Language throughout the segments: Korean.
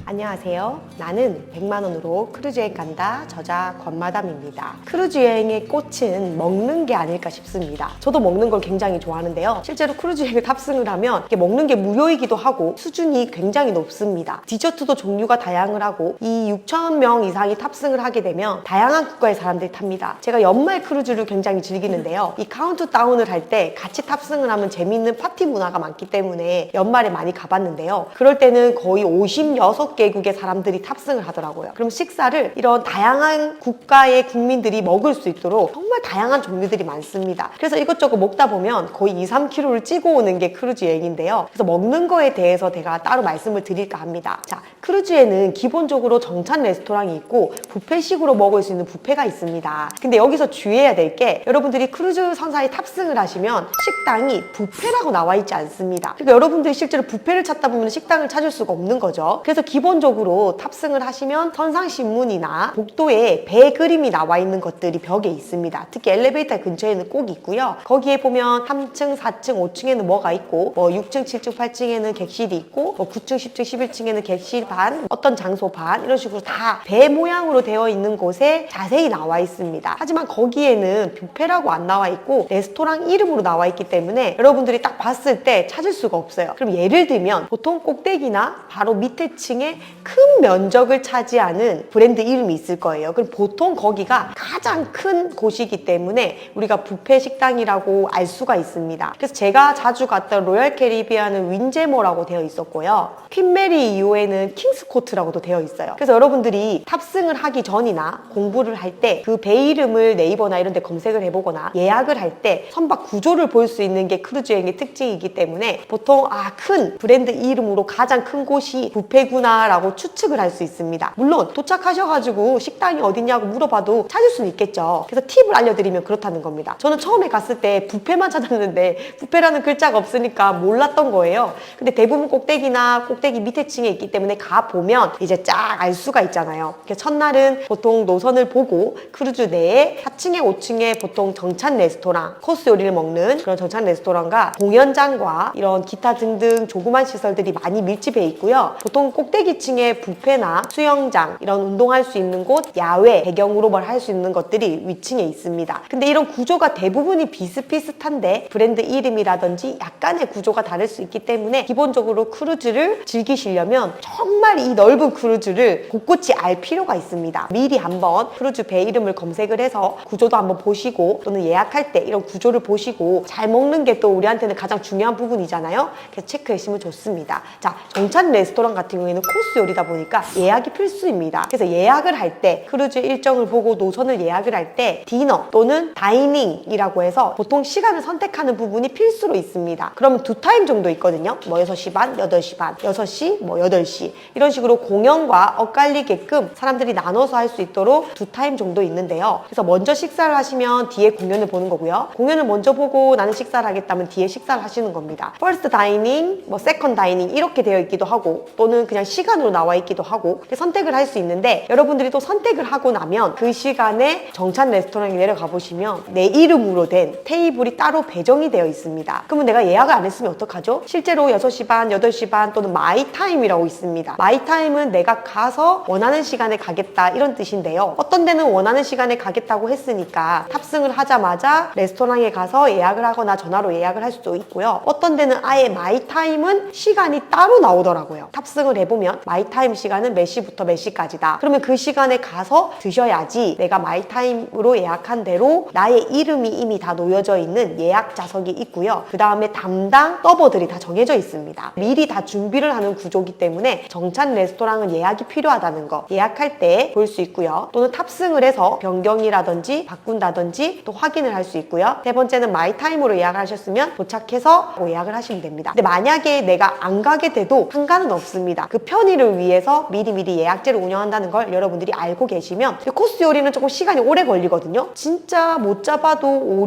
안녕하세요. 나는 100만원으로 크루즈 여행 간다 저자 권마담입니다. 크루즈 여행의 꽃은 먹는 게 아닐까 싶습니다. 저도 먹는 걸 굉장히 좋아하는데요. 실제로 크루즈 여행을 탑승을 하면 이렇게 먹는 게 무료이기도 하고 수준이 굉장히 높습니다. 디저트도 종류가 다양을 하고 이 6,000명 이상이 탑승을 하게 되면 다양한 국가의 사람들이 탑니다. 제가 연말 크루즈를 굉장히 즐기는데요. 이 카운트다운을 할 때 같이 탑승을 하면 재밌는 파티 문화가 많기 때문에 연말에 많이 가봤는데요. 그럴 때는 거의 56개국의 사람들이 탑승을 하더라고요. 그럼 식사를 이런 다양한 국가의 국민들이 먹을 수 있도록 정말 다양한 종류들이 많습니다. 그래서 이것저것 먹다 보면 거의 2-3kg를 찌고 오는 게 크루즈 여행인데요. 그래서 먹는 거에 대해서 제가 따로 말씀을 드릴까 합니다. 자, 크루즈에는 기본적으로 정찬 레스토랑이 있고 뷔페식으로 먹을 수 있는 뷔페가 있습니다. 근데 여기서 주의해야 될 게 여러분들이 크루즈 선사에 탑승을 하시면 식당이 뷔페라고 나와 있지 않습니다. 그러니까 여러분들이 실제로 뷔페를 찾다 보면 식당을 찾을 수가 없는 거죠. 그래서 기본적으로 탑승을 하시면 선상신문이나 복도에 배 그림이 나와 있는 것들이 벽에 있습니다. 특히 엘리베이터 근처에는 꼭 있고요. 거기에 보면 3층, 4층, 5층에는 뭐가 있고 6층, 7층, 8층에는 객실이 있고 9층, 10층, 11층에는 객실 반, 어떤 장소 반 이런 식으로 다 배 모양으로 되어 있는 곳에 자세히 나와 있습니다. 하지만 거기에는 뷔페라고 안 나와 있고 레스토랑 이름으로 나와 있기 때문에 여러분들이 딱 봤을 때 찾을 수가 없어요. 그럼 예를 들면 보통 꼭대기나 바로 밑에 층에 큰 면적을 차지하는 브랜드 이름이 있을 거예요. 그럼 보통 거기가 가장 큰 곳이기 때문에 우리가 뷔페 식당이라고 알 수가 있습니다. 그래서 제가 자주 갔던 로얄 캐리비안은 윈제모라고 되어 있었고요. 퀸메리 2호에는 킹스코트라고도 되어 있어요. 그래서 여러분들이 탑승을 하기 전이나 공부를 할 때 그 배 이름을 네이버나 이런 데 검색을 해보거나 예약을 할 때 선박 구조를 볼 수 있는 게 크루즈 여행의 특징이기 때문에 보통 큰 브랜드 이름으로 가장 큰 곳이 뷔페구나 라고 추측을 할 수 있습니다. 물론 도착하셔가지고 식당이 어딨냐고 물어봐도 찾을 수는 있겠죠. 그래서 팁을 알려드리면 그렇다는 겁니다. 저는 처음에 갔을 때 뷔페만 찾았는데 뷔페라는 글자가 없으니까 몰랐던 거예요. 근데 대부분 꼭대기나 꼭대기 밑에 층에 있기 때문에 가보면 이제 쫙 알 수가 있잖아요. 그래서 첫날은 보통 노선을 보고 크루즈 내에 4층에 5층에 보통 정찬 레스토랑, 코스 요리를 먹는 그런 정찬 레스토랑과 공연장과 이런 기타 등등 조그만 시설들이 많이 밀집해 있고요. 보통 꼭대기층에 뷔페나 수영장, 이런 운동할 수 있는 곳, 야외 배경으로 뭘 할 수 있는 것들이 위층에 있습니다. 근데 이런 구조가 대부분이 비슷비슷한데 브랜드 이름이라든지 약간의 구조가 다를 수 있기 때문에 기본적으로 크루즈를 즐기시려면 정말 이 넓은 크루즈를 곳곳이 알 필요가 있습니다. 미리 한번 크루즈 배 이름을 검색을 해서 구조도 한번 보시고 또는 예약할 때 이런 구조를 보시고 잘 먹는 게 또 우리한테는 가장 중요한 부분이잖아요. 그래서 체크해주시면 좋습니다. 자, 정찬 레스토랑 같은 경우에는 코스 요리다 보니까 예약이 필수입니다. 그래서 예약을 할 때 크루즈 일정을 보고 노선을 예약을 할 때 디너 또는 다이닝이라고 해서 보통 시간을 선택하는 부분이 필수로 있습니다. 그러면 2타임 정도 있거든요. 6시 반, 8시 반, 6시, 8시 이런 식으로 공연과 엇갈리게끔 사람들이 나눠서 할 수 있도록 2타임 정도 있는데요. 그래서 먼저 식사를 하시면 뒤에 공연을 보는 거고요. 공연을 먼저 보고 나는 식사를 하겠다면 뒤에 식사를 하시는 겁니다. 퍼스트 다이닝, 세컨드 다이닝 이렇게 되어 있기도 하고 또는 그냥 시간으로 나와 있기도 하고 선택을 할 수 있는데 여러분들이 또 선택을 하고 나면 그 시간에 정찬 레스토랑에 내려가 보시면 내 이름으로 된 테이블이 따로 배정이 되어 있습니다. 그러면 내가 예약을 안 했으면 어떡하죠? 실제로 6시 반, 8시 반 또는 마이타임이라고 있습니다. 마이타임은 내가 가서 원하는 시간에 가겠다 이런 뜻인데요. 어떤 데는 원하는 시간에 가겠다고 했으니까 탑승을 하자마자 레스토랑에 가서 예약을 하거나 전화로 예약을 할 수도 있고요. 어떤 데는 아예 마이타임은 시간이 따로 나오더라고요. 탑승을 해보면 마이타임 시간은 몇 시부터 몇 시까지다. 그러면 그 시간에 가서 드셔야지 내가 마이타임으로 예약한 대로 나의 이름이 이미 다 놓여져 있는 예약 좌석이 있고요. 그 다음에 담당 서버들이 다 정해져 있습니다. 미리 다 준비를 하는 구조이기 때문에 정찬 레스토랑은 예약이 필요하다는 거 예약할 때 볼 수 있고요. 또는 탑승을 해서 변경이라든지 바꾼다든지 또 확인을 할 수 있고요. 세 번째는 마이타임으로 예약을 하셨으면 도착해서 예약을 하시면 됩니다. 근데 만약에 내가 안 가게 돼도 상관은 없습니다. 그 편의를 위해서 미리미리 예약제를 운영한다는 걸 여러분들이 알고 계시면 코스 요리는 조금 시간이 오래 걸리거든요. 진짜 못 잡아도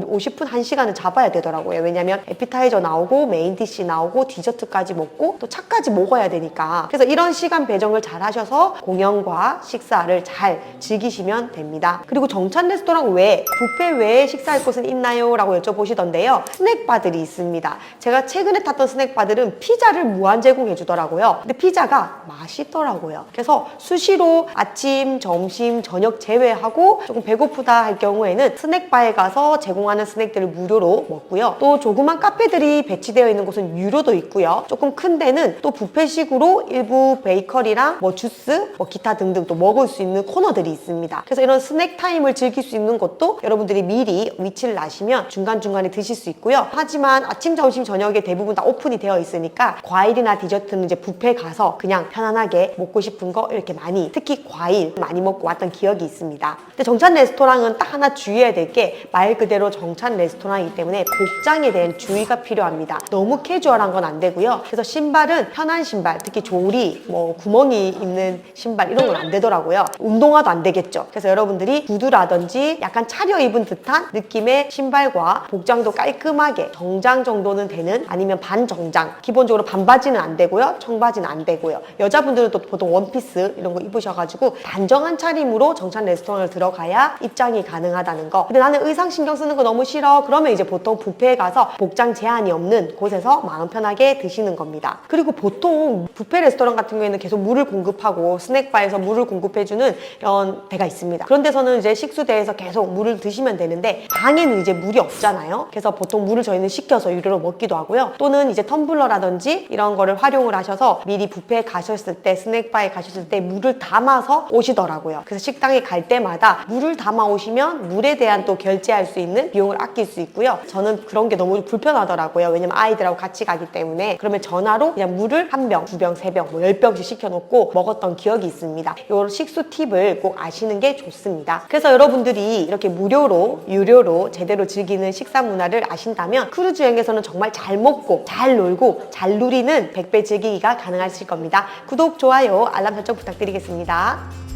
50분, 1시간은 잡아야 되더라고요. 왜냐면 에피타이저 나오고 메인 디시 나오고 디저트까지 먹고 또 차까지 먹어야 되니까. 그래서 이런 시간 배정을 잘 하셔서 공연과 식사를 잘 즐기시면 됩니다. 그리고 정찬 레스토랑 외에 뷔페 외에 식사할 곳은 있나요? 라고 여쭤보시던데요. 스낵바들이 있습니다. 제가 최근에 탔던 스낵바들은 피자를 무한 제공해 주더라고요. 근데 피자가 맛있더라고요. 그래서 수시로 아침, 점심, 저녁 제외하고 조금 배고프다 할 경우에는 스낵바에 가서 제공하는 스낵들을 무료로 먹고요. 또 조그만 카페들이 배치되어 있는 곳은 유료도 있고요. 조금 큰 데는 또 뷔페식으로 일부 베이커리랑 뭐 주스, 뭐 기타 등등 또 먹을 수 있는 코너들이 있습니다. 그래서 이런 스낵 타임을 즐길 수 있는 것도 여러분들이 미리 위치를 아시면 중간중간에 드실 수 있고요. 하지만 아침, 점심, 저녁에 대부분 다 오픈이 되어 있으니까 과일이나 디저트는 이제 뷔페 가서 그냥 편안하게 먹고 싶은 거 이렇게 많이, 특히 과일 많이 먹고 왔던 기억이 있습니다. 근데 정찬 레스토랑은 딱 하나 주의해야 될 게 말 그대로 정찬 레스토랑이기 때문에 복장에 대한 주의가 필요합니다. 너무 캐주얼한 건 안 되고요. 그래서 신발은 편한 신발, 특히 조리, 뭐 구멍이 있는 신발 이런 건 안 되더라고요. 운동화도 안 되겠죠. 그래서 여러분들이 구두라든지 약간 차려입은 듯한 느낌의 신발과 복장도 깔끔하게 정장 정도는 되는, 아니면 반정장, 기본적으로 반바지는 안 되고요. 청바지는 안 되고요. 여자분들은 또 보통 원피스 이런 거 입으셔가지고 단정한 차림으로 정찬 레스토랑을 들어가야 입장이 가능하다는 거. 근데 나는 의상 신경 쓰는 거 너무 싫어. 그러면 이제 보통 뷔페에 가서 복장 제한이 없는 곳에서 마음 편하게 드시는 겁니다. 그리고 보통 뷔페 레스토랑 같은 경우에는 계속 물을 공급하고 스낵바에서 물을 공급해주는 이런 데가 있습니다. 그런 데서는 이제 식수대에서 계속 물을 드시면 되는데 방에는 이제 물이 없잖아요. 그래서 보통 물을 저희는 시켜서 유료로 먹기도 하고요. 또는 이제 텀블러라든지 이런 거를 활용을 하셔서 미리 뷔페에 가셨을 때, 스낵바에 가셨을 때 물을 담아서 오시더라고요. 그래서 식당에 갈 때마다 물을 담아 오시면 물에 대한 또 결제할 수 있는 비용을 아낄 수 있고요. 저는 그런 게 너무 불편하더라고요. 왜냐면 아이들하고 같이 가기 때문에. 그러면 전화로 그냥 물을 한 병, 두 병, 세 병, 뭐 10병씩 시켜놓고 먹었던 기억이 있습니다. 이 식수 팁을 꼭 아시는 게 좋습니다. 그래서 여러분들이 이렇게 무료로, 유료로 제대로 즐기는 식사 문화를 아신다면 크루즈 여행에서는 정말 잘 먹고, 잘 놀고, 잘 누리는 100배 즐기기가 가능하실 겁니다. 구독, 좋아요, 알람 설정 부탁드리겠습니다.